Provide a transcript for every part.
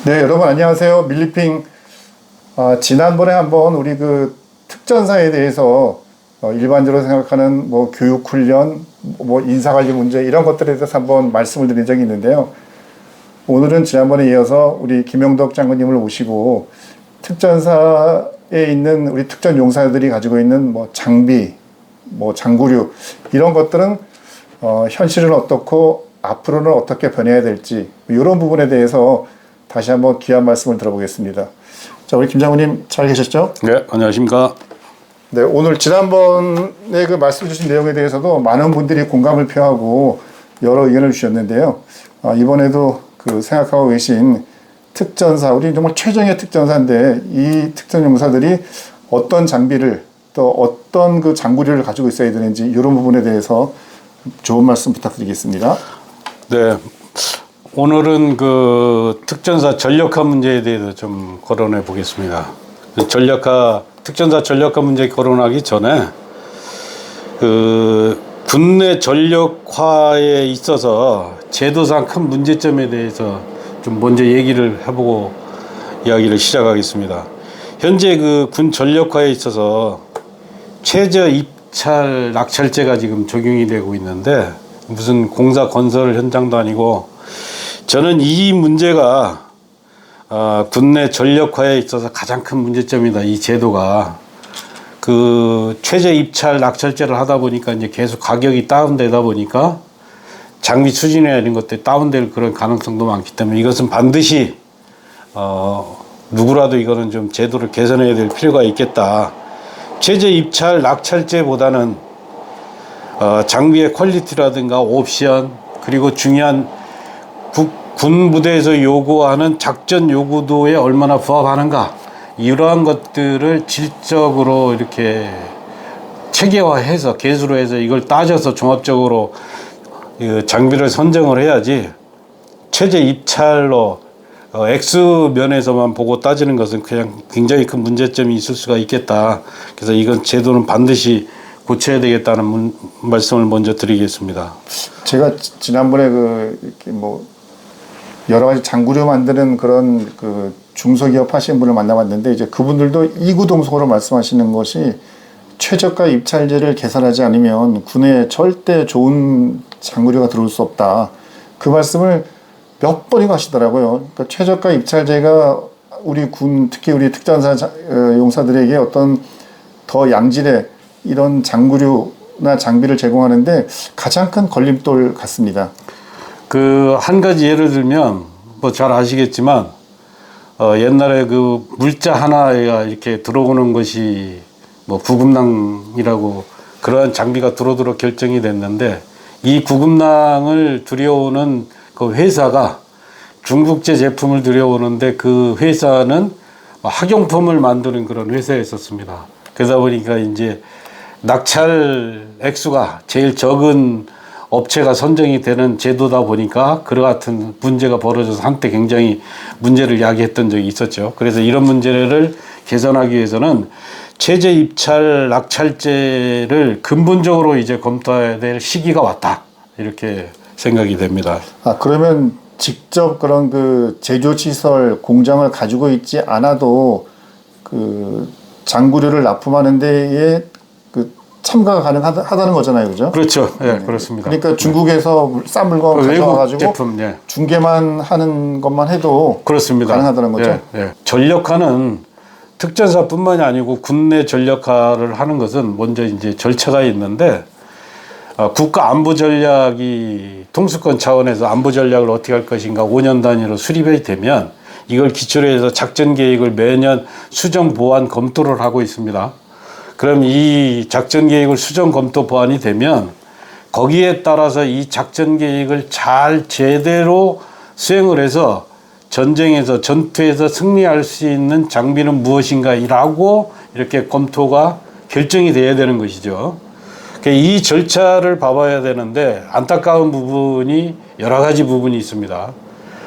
네, 여러분 안녕하세요. 밀리핑. 지난번에 한번 우리 그 특전사에 대해서 일반적으로 생각하는 뭐 교육 훈련, 뭐 인사관리 문제 이런 것들에 대해서 한번 말씀을 드린 적이 있는데요. 오늘은 지난번에 이어서 우리 김영덕 장군님을 모시고 특전사에 있는 우리 특전 용사들이 가지고 있는 뭐 장비, 뭐 장구류 이런 것들은 현실은 어떻고 앞으로는 어떻게 변해야 될지 이런 부분에 대해서 다시 한번 귀한 말씀을 들어보겠습니다. 자, 우리 김 장군님 잘 계셨죠? 네, 안녕하십니까? 네, 오늘 지난번에 그 말씀 주신 내용에 대해서도 많은 분들이 공감을 표하고 여러 의견을 주셨는데요. 이번에도 그 생각하고 계신 특전사, 우리 정말 최정의 특전사인데 이 특전 용사들이 어떤 장비를 또 어떤 그 장구류를 가지고 있어야 되는지 이런 부분에 대해서 좋은 말씀 부탁드리겠습니다. 네, 오늘은 그 특전사 전력화 문제에 대해서 좀 거론해 보겠습니다. 특전사 전력화 문제 거론하기 전에 그 군내 전력화에 있어서 제도상 큰 문제점에 대해서 좀 먼저 얘기를 해보고 이야기를 시작하겠습니다. 현재 그 군 전력화에 있어서 최저 입찰 낙찰제가 지금 적용이 되고 있는데 무슨 공사 건설 현장도 아니고 저는 이 문제가 군내 전력화에 있어서 가장 큰 문제점이다. 이 제도가 그 최저 입찰 낙찰제를 하다 보니까 이제 계속 가격이 다운되다 보니까 장비 추진이나 이런 것들이 다운될 그런 가능성도 많기 때문에 이것은 반드시 누구라도 이거는 좀 제도를 개선해야 될 필요가 있겠다. 최저 입찰 낙찰제보다는 장비의 퀄리티라든가 옵션 그리고 중요한 군 부대에서 요구하는 작전 요구도에 얼마나 부합하는가 이러한 것들을 질적으로 이렇게 체계화해서 개수로 해서 이걸 따져서 종합적으로 장비를 선정을 해야지 최저 입찰로 액수 면에서만 보고 따지는 것은 그냥 굉장히 큰 문제점이 있을 수가 있겠다. 그래서 이건 제도는 반드시 고쳐야 되겠다는 말씀을 먼저 드리겠습니다. 제가 지난번에 이렇게 뭐 여러 가지 장구류 만드는 그런 그 중소기업 하시는 분을 만나봤는데 이제 그분들도 이구동성으로 말씀하시는 것이 최저가 입찰제를 개선하지 않으면 군에 절대 좋은 장구류가 들어올 수 없다. 그 말씀을 몇 번이고 하시더라고요. 그러니까 최저가 입찰제가 우리 군 특히 우리 특전사 용사들에게 어떤 더 양질의 이런 장구류나 장비를 제공하는데 가장 큰 걸림돌 같습니다. 그 한 가지 예를 들면 뭐 잘 아시겠지만 옛날에 그 물자 하나가 이렇게 들어오는 것이 뭐 구급낭이라고 그러한 장비가 들어오도록 결정이 됐는데 이 구급낭을 들여오는 그 회사가 중국제 제품을 들여오는데 그 회사는 학용품을 만드는 그런 회사였었습니다. 그러다 보니까 이제 낙찰 액수가 제일 적은 업체가 선정이 되는 제도다 보니까 그와 같은 문제가 벌어져서 한때 굉장히 문제를 야기했던 적이 있었죠. 그래서 이런 문제를 개선하기 위해서는 최저 입찰 낙찰제를 근본적으로 이제 검토해야 될 시기가 왔다. 이렇게 생각이 됩니다. 그러면 직접 그런 그 제조시설 공장을 가지고 있지 않아도 그 장구류를 납품하는 데에 그 참가가 가능하다는 거잖아요, 그죠? 그렇죠. 예, 네, 그렇습니다. 그러니까 중국에서 싼 물건 가져와가지고 제품, 예. 중개만 하는 것만 해도 그렇습니다. 가능하다는 거죠? 예, 예. 전력화는 특전사뿐만이 아니고 군내 전력화를 하는 것은 먼저 이제 절차가 있는데 국가 안보 전략이 통수권 차원에서 안보 전략을 어떻게 할 것인가 5년 단위로 수립이 되면 이걸 기초로 해서 작전 계획을 매년 수정 보완 검토를 하고 있습니다. 그럼 이 작전 계획을 수정 검토 보완이 되면 거기에 따라서 이 작전 계획을 잘 제대로 수행을 해서 전쟁에서 전투에서 승리할 수 있는 장비는 무엇인가라고 이렇게 검토가 결정이 돼야 되는 것이죠. 이 절차를 봐봐야 되는데 안타까운 부분이 여러 가지 부분이 있습니다.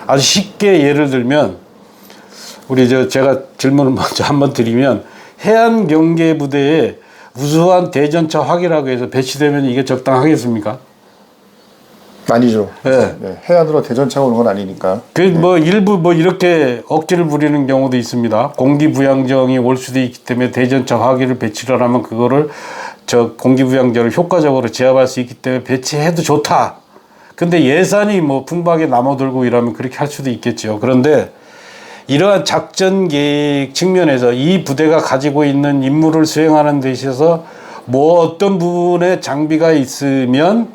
아주 쉽게 예를 들면 제가 질문을 먼저 한번 드리면 해안 경계 부대에 우수한 대전차 화기라고 해서 배치되면 이게 적당하겠습니까? 아니죠. 네. 네, 해안으로 대전차가 오는 건 아니니까. 그 뭐 일부 뭐 이렇게 억지를 부리는 경우도 있습니다. 공기부양정이 올 수도 있기 때문에 대전차 화기를 배치를 하면 그거를 저 공기부양정을 효과적으로 제압할 수 있기 때문에 배치해도 좋다. 근데 예산이 뭐 풍부하게 남아들고 이러면 그렇게 할 수도 있겠죠. 그런데 이러한 작전 계획 측면에서 이 부대가 가지고 있는 임무를 수행하는 데 있어서 뭐 어떤 부분에 장비가 있으면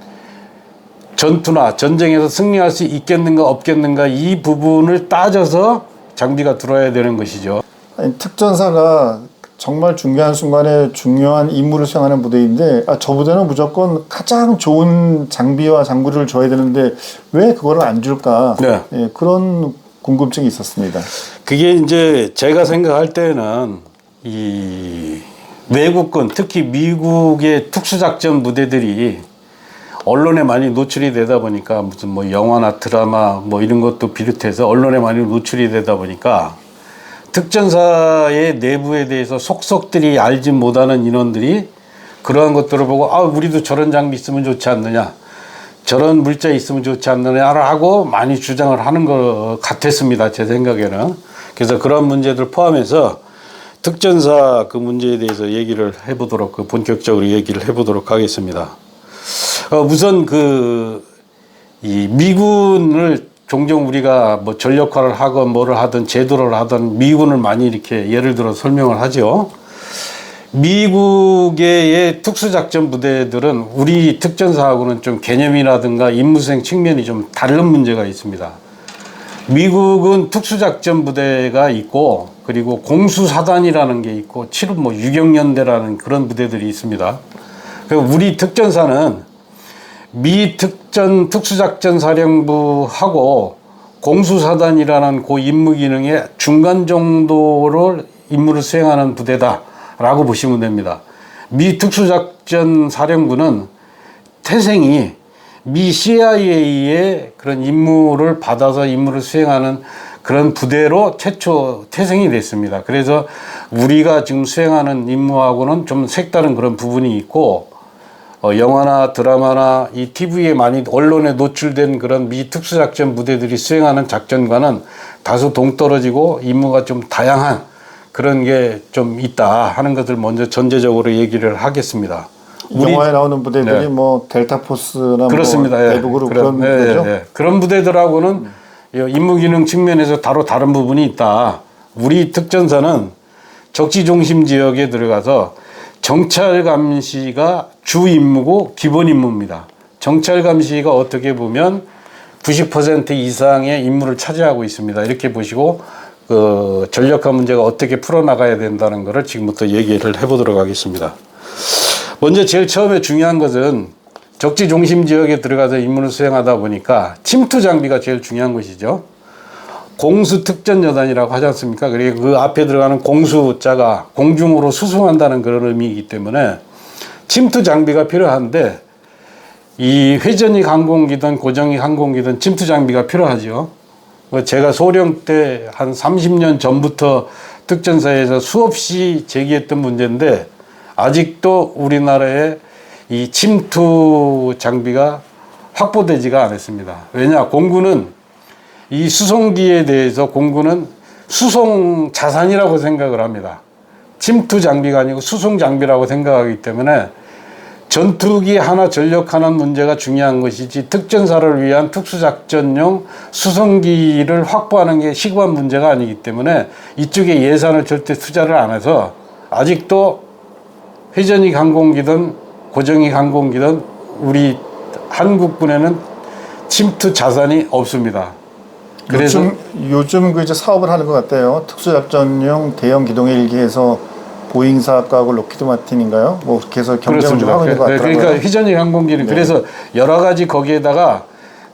전투나 전쟁에서 승리할 수 있겠는가 없겠는가 이 부분을 따져서 장비가 들어야 되는 것이죠. 아니, 특전사가 정말 중요한 순간에 중요한 임무를 수행하는 부대인데 저 부대는 무조건 가장 좋은 장비와 장구를 줘야 되는데 왜 그거를 안 줄까? 네. 예, 그런 궁금증이 있었습니다. 그게 이제 제가 생각할 때는 이 외국군 특히 미국의 특수작전 부대들이 언론에 많이 노출이 되다 보니까 무슨 뭐 영화나 드라마 뭐 이런 것도 비롯해서 언론에 많이 노출이 되다 보니까 특전사의 내부에 대해서 속속들이 알지 못하는 인원들이 그러한 것들을 보고 우리도 저런 장비 있으면 좋지 않느냐, 저런 물자 있으면 좋지 않느냐라고 많이 주장을 하는 것 같았습니다. 제 생각에는. 그래서 그런 문제들 포함해서 특전사 그 문제에 대해서 얘기를 해보도록 본격적으로 얘기를 해보도록 하겠습니다. 우선 이 미군을 종종 우리가 뭐 전력화를 하건 뭐를 하든 제도를 하든 미군을 많이 이렇게 예를 들어 설명을 하죠. 미국의 특수작전 부대들은 우리 특전사하고는 좀 개념이라든가 임무수행 측면이 좀 다른 문제가 있습니다. 미국은 특수작전 부대가 있고 그리고 공수사단이라는 게 있고 뭐 유경연대라는 그런 부대들이 있습니다. 우리 특전사는 미 특수작전 사령부하고 공수사단이라는 그 임무 기능의 중간 정도를 임무를 수행하는 부대다라고 보시면 됩니다. 미 특수작전 사령부는 태생이 미 CIA의 그런 임무를 받아서 임무를 수행하는 그런 부대로 최초 태생이 됐습니다. 그래서 우리가 지금 수행하는 임무하고는 좀 색다른 그런 부분이 있고 영화나 드라마나 이 TV에 많이 언론에 노출된 그런 미 특수작전 부대들이 수행하는 작전과는 다소 동떨어지고 임무가 좀 다양한 그런 게 좀 있다 하는 것을 먼저 전제적으로 얘기를 하겠습니다. 영화에 나오는 부대들이 네. 뭐 델타포스나 그렇습니다. 뭐 대북으로 그런 예, 부대죠. 예. 그런 부대들하고는 임무 기능 측면에서 다른 부분이 있다. 우리 특전사는 적지 중심 지역에 들어가서 정찰 감시가 주 임무고 기본 임무입니다. 정찰 감시가 어떻게 보면 90% 이상의 임무를 차지하고 있습니다. 이렇게 보시고 그 전력화 문제가 어떻게 풀어나가야 된다는 것을 지금부터 얘기를 해보도록 하겠습니다. 먼저 제일 처음에 중요한 것은 적지 중심 지역에 들어가서 임무를 수행하다 보니까 침투 장비가 제일 중요한 것이죠. 공수 특전여단이라고 하지 않습니까? 그리고 그 앞에 들어가는 공수자가 공중으로 수송한다는 그런 의미이기 때문에 침투 장비가 필요한데 이 회전익 항공기든 고정익 항공기든 침투 장비가 필요하죠. 제가 소령 때 한 30년 전부터 특전사에서 수없이 제기했던 문제인데 아직도 우리나라에 이 침투 장비가 확보되지가 않았습니다. 왜냐? 공군은 이 수송기에 대해서 공군은 수송 자산이라고 생각을 합니다. 침투 장비가 아니고 수송 장비라고 생각하기 때문에 전투기 하나 전력하는 문제가 중요한 것이지 특전사를 위한 특수작전용 수송기를 확보하는 게 시급한 문제가 아니기 때문에 이쪽에 예산을 절대 투자를 안 해서 아직도 회전익 항공기든 고정익 항공기든 우리 한국군에는 침투 자산이 없습니다. 그래서 요즘 그 이제 사업을 하는 것 같아요. 특수작전용 대형 기동 헬기에서 보잉사 거하고 로키드 마틴인가요? 뭐 그렇게 해서 경쟁을 좀 하고 있는 것 같더라고요. 그러니까 회전익 항공기는 네. 그래서 여러 가지 거기에다가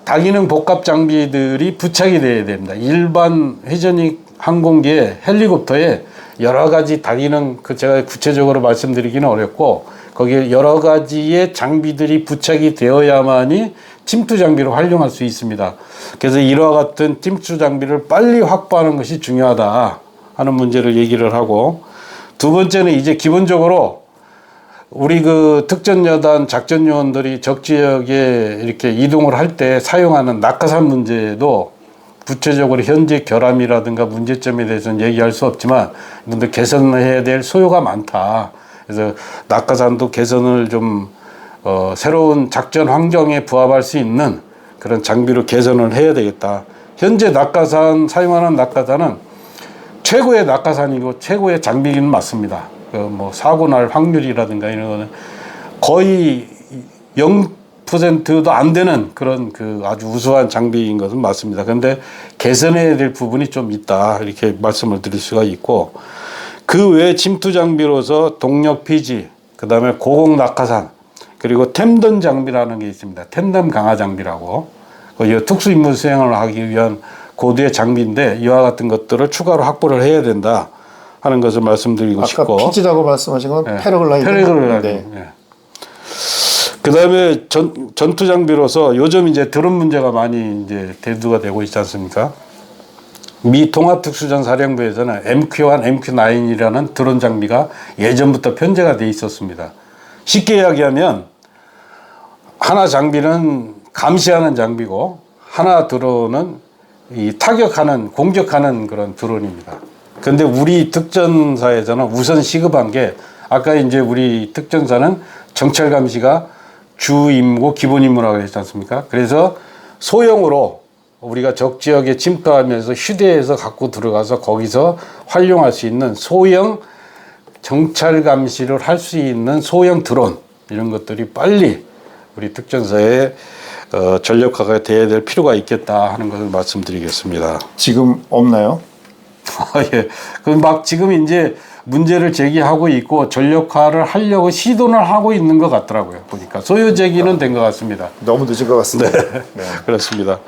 다기능 복합 장비들이 부착이 돼야 됩니다. 일반 회전익 항공기에 헬리콥터에 여러 가지 다기능 제가 구체적으로 말씀드리기는 어렵고 거기에 여러 가지의 장비들이 부착이 되어야만이 침투 장비로 활용할 수 있습니다. 그래서 이와 같은 침투 장비를 빨리 확보하는 것이 중요하다 하는 문제를 얘기를 하고 두 번째는 이제 기본적으로 우리 그 특전여단 작전 요원들이 적 지역에 이렇게 이동을 할 때 사용하는 낙하산 문제도 구체적으로 현재 결함이라든가 문제점에 대해서는 얘기할 수 없지만 근데 개선해야 될 소요가 많다. 그래서 낙하산도 개선을 좀 새로운 작전 환경에 부합할 수 있는 그런 장비로 개선을 해야 되겠다. 현재 낙하산 사용하는 낙하산은 최고의 낙하산이고 최고의 장비는 맞습니다. 뭐 사고 날 확률이라든가 이런 거는 거의 0%도 안 되는 그런 그 아주 우수한 장비인 것은 맞습니다. 그런데 개선해야 될 부분이 좀 있다 이렇게 말씀을 드릴 수가 있고 그 외에 침투 장비로서 동력 피지, 그 다음에 고공 낙하산, 그리고 템덤 장비라는 게 있습니다. 템덤 강화 장비라고 이 특수 임무 수행을 하기 위한 고도의 장비인데 이와 같은 것들을 추가로 확보를 해야 된다 하는 것을 말씀드리고 싶고. 아까 피지라고 말씀하신 건 네. 패러글라이딩. 패러글라이딩. 네. 네. 그다음에 전투 장비로서 요즘 이제 드론 문제가 많이 이제 대두가 되고 있지 않습니까? 미 통합특수전사령부에서는 MQ1, MQ9이라는 드론 장비가 예전부터 편제가 돼 있었습니다. 쉽게 이야기하면 하나 장비는 감시하는 장비고 하나 드론은 이 타격하는 공격하는 그런 드론입니다. 근데 우리 특전사에서는 우선 시급한 게 아까 이제 우리 특전사는 정찰 감시가 주 임무고 기본 임무라고 했지 않습니까? 그래서 소형으로 우리가 적 지역에 침투하면서 휴대해서 갖고 들어가서 거기서 활용할 수 있는 소형 정찰 감시를 할 수 있는 소형 드론 이런 것들이 빨리 우리 특전사에 전력화가 돼야 될 필요가 있겠다 하는 것을 말씀드리겠습니다. 지금 없나요? 예. 그 막 지금 이제 문제를 제기하고 있고 전력화를 하려고 시도를 하고 있는 것 같더라고요. 보니까 소요 제기는 된 것 같습니다. 너무 늦은 것 같습니다. 네. 네. 그렇습니다.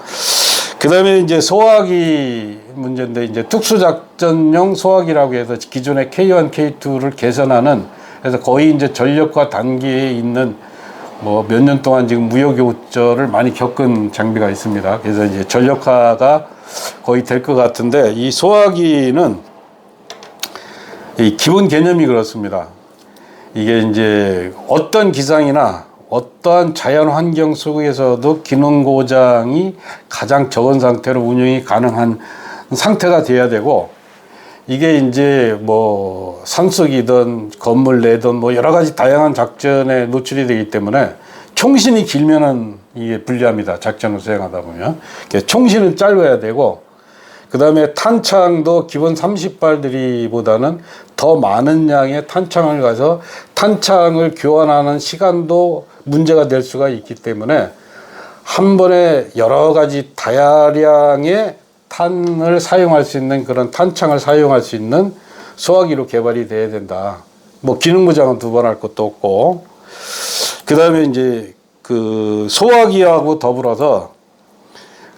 그다음에 이제 소화기 문제인데 이제 특수작전용 소화기라고 해서 기존의 K1, K2를 개선하는 그래서 거의 이제 전력화 단계에 있는 뭐 몇 년 동안 지금 무역요절을 많이 겪은 장비가 있습니다. 그래서 이제 전력화가 거의 될 것 같은데 이 소화기는 이 기본 개념이 그렇습니다. 이게 이제 어떤 기상이나 어떠한 자연 환경 속에서도 기능 고장이 가장 적은 상태로 운영이 가능한 상태가 돼야 되고 이게 이제 뭐 산속이든 건물 내든 뭐 여러 가지 다양한 작전에 노출이 되기 때문에 총신이 길면은 이게 불리합니다. 작전을 수행하다 보면. 총신은 짧아야 되고 그 다음에 탄창도 기본 30발들이보다는 더 많은 양의 탄창을 가서 탄창을 교환하는 시간도 문제가 될 수가 있기 때문에 한 번에 여러 가지 다량의 탄을 사용할 수 있는 그런 탄창을 사용할 수 있는 소화기로 개발이 돼야 된다. 뭐 기능 무장은 두 번 할 것도 없고 그 다음에 이제 그 소화기하고 더불어서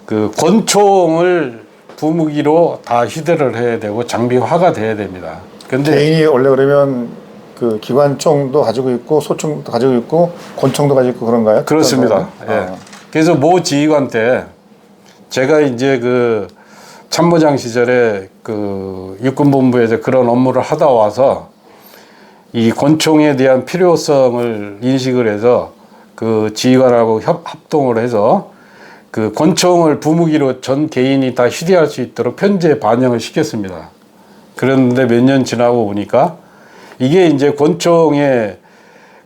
그 권총을 부무기로 다 휴대를 해야 되고 장비화가 돼야 됩니다. 근데 개인이 원래 그러면 그 기관총도 가지고 있고 소총도 가지고 있고 권총도 가지고 있고 그런가요? 그렇습니다. 예. 그래서 모 지휘관 때 제가 이제 그 참모장 시절에 그 육군본부에서 그런 업무를 하다 와서 이 권총에 대한 필요성을 인식을 해서 그 지휘관하고 합동을 해서 그 권총을 부무기로 전 개인이 다 휴대할 수 있도록 편제에 반영을 시켰습니다. 그런데 몇 년 지나고 보니까 이게 이제 권총에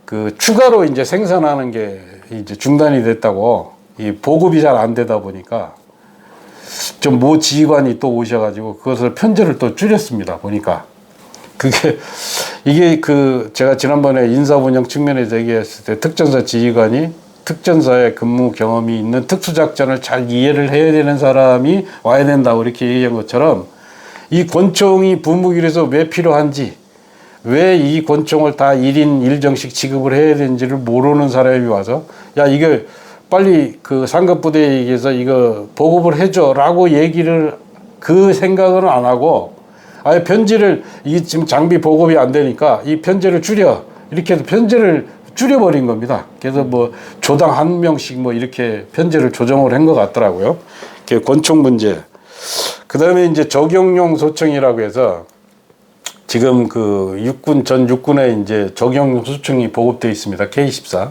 그 추가로 이제 생산하는 게 이제 중단이 됐다고 이 보급이 잘 안 되다 보니까 좀 모 지휘관이 또 오셔가지고 그것을 편제를 또 줄였습니다. 보니까 그게 이게 그 제가 지난번에 인사운영 측면에서 얘기했을 때 특전사 지휘관이 특전사에 근무 경험이 있는 특수작전을 잘 이해를 해야 되는 사람이 와야 된다고 이렇게 얘기한 것처럼 이 권총이 부무기로서 왜 필요한지 왜 이 권총을 다 1인 1정씩 지급을 해야 되는지를 모르는 사람이 와서 야 이거 빨리 그 상급부대에 얘기해서 이거 보급을 해줘 라고 얘기를 그 생각은 안 하고 아예 편지를 이 지금 장비 보급이 안 되니까 이 편제를 줄여 이렇게 해서 편제를 줄여버린 겁니다. 그래서 뭐 조당 한 명씩 뭐 이렇게 편제를 조정을 한 것 같더라고요. 권총 문제. 그 다음에 이제 적용용 소총이라고 해서 지금 그 육군 전 육군에 이제 적용 소총이 보급되어 있습니다. K14.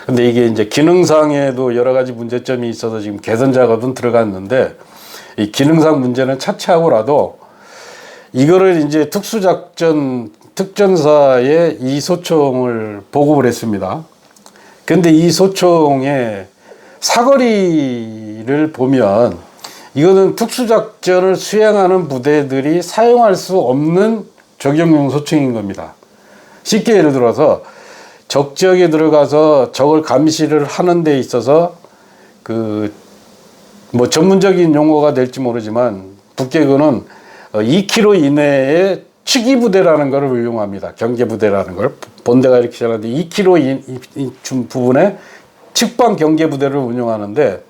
근데 이게 이제 기능상에도 여러 가지 문제점이 있어서 지금 개선 작업은 들어갔는데 이 기능상 문제는 차치하고라도 이거를 이제 특전사에 이 소총을 보급을 했습니다. 근데 이 소총의 사거리를 보면 이거는 특수작전을 수행하는 부대들이 사용할 수 없는 적용용 소총인 겁니다. 쉽게 예를 들어서 적지역에 들어가서 적을 감시를 하는 데 있어서 그 뭐 전문적인 용어가 될지 모르지만 북계군은 2km 이내에 치기 부대라는 것을 운용합니다. 경계 부대라는 걸 본대가 이렇게 시작하는데 2km 부분에 측방 경계 부대를 운용하는데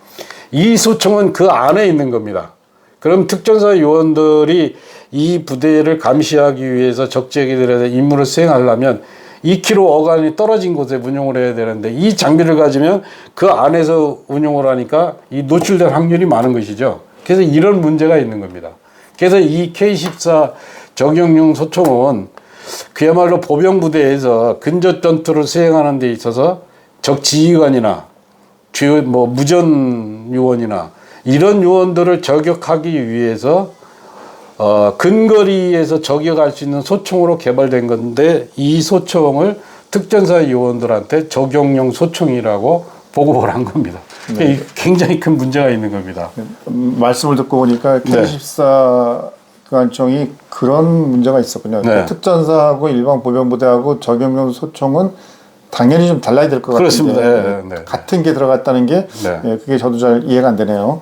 이 소총은 그 안에 있는 겁니다. 그럼 특전사 요원들이 이 부대를 감시하기 위해서 적지역에 들어서 임무를 수행하려면 2km 어간이 떨어진 곳에 운용을 해야 되는데 이 장비를 가지면 그 안에서 운용을 하니까 이 노출될 확률이 많은 것이죠. 그래서 이런 문제가 있는 겁니다. 그래서 이 K14 적용용 소총은 그야말로 보병부대에서 근접 전투를 수행하는 데 있어서 적 지휘관이나 주요 뭐 무전 요원이나 이런 요원들을 저격하기 위해서 근거리에서 저격할 수 있는 소총으로 개발된 건데 이 소총을 특전사 요원들한테 적용용 소총이라고 보급을 한 겁니다. 네. 굉장히 큰 문제가 있는 겁니다. 말씀을 듣고 보니까 K14 기관총이 그런 문제가 있었군요. 네. 특전사하고 일반 보병부대하고 적용용 소총은 당연히 좀 달라야 될 것 같은데 그렇습니다. 네, 네. 같은 게 들어갔다는 게 네. 그게 저도 잘 이해가 안 되네요.